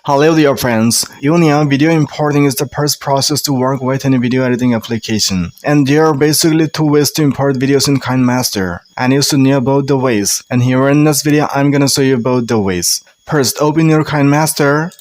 Hello dear friends, you know video importing is the first process to work with any video editing application. And there are basically two ways to import videos in Kinemaster. And you should know about the ways. And here in this video, I'm gonna show you about the ways. First, open your Kinemaster.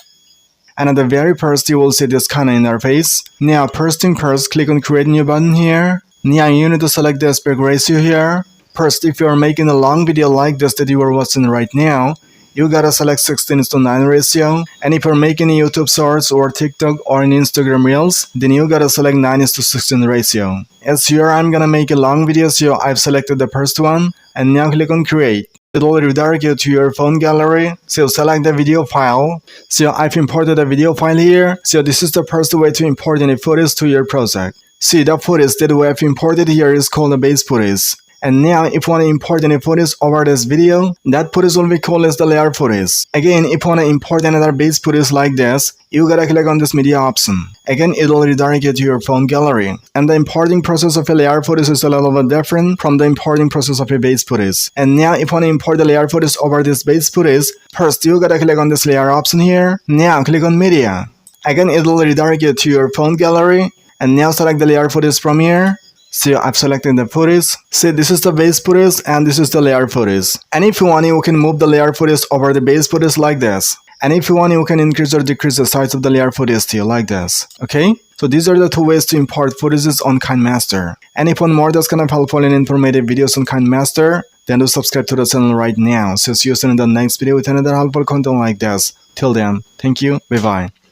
And at the very first, you will see this kind of interface. Now, first thing first, click on create new button here. Now, you need to select the aspect ratio here. First, if you are making a long video like this that you are watching right now, you gotta select 16:9 ratio. And if you're making a YouTube Shorts or TikTok or an Instagram Reels, then you gotta select 9:16 ratio. As here I'm gonna make a long video, so I've selected the first one. And now click on create. It will redirect you to your phone gallery. So select the video file. So I've imported a video file here. So this is the first way to import any footage to your project. See, the footage that we have imported here is called the base footage. And now, if you want to import any footage over this video, that footage will be called as the layer footage. Again, if you want to import another base footage like this, you gotta click on this media option. Again, it will redirect you to your phone gallery. And the importing process of a layer footage is a little bit different from the importing process of a base footage. And now, if you want to import the layer footage over this base footage, first you gotta click on this layer option here. Now, click on media. Again, it will redirect you to your phone gallery. And now select the layer footage from here. So I've selected the footage. See, this is the base footage and this is the layer footage. And if you want, you can move the layer footage over the base footage like this. And if you want, you can increase or decrease the size of the layer footage too, like this. Okay? So these are the two ways to import footages on Kinemaster. And if you want more that's kind of helpful and informative videos on Kinemaster, then do subscribe to the channel right now. So see you soon in the next video with another helpful content like this. Till then, thank you. Bye-bye.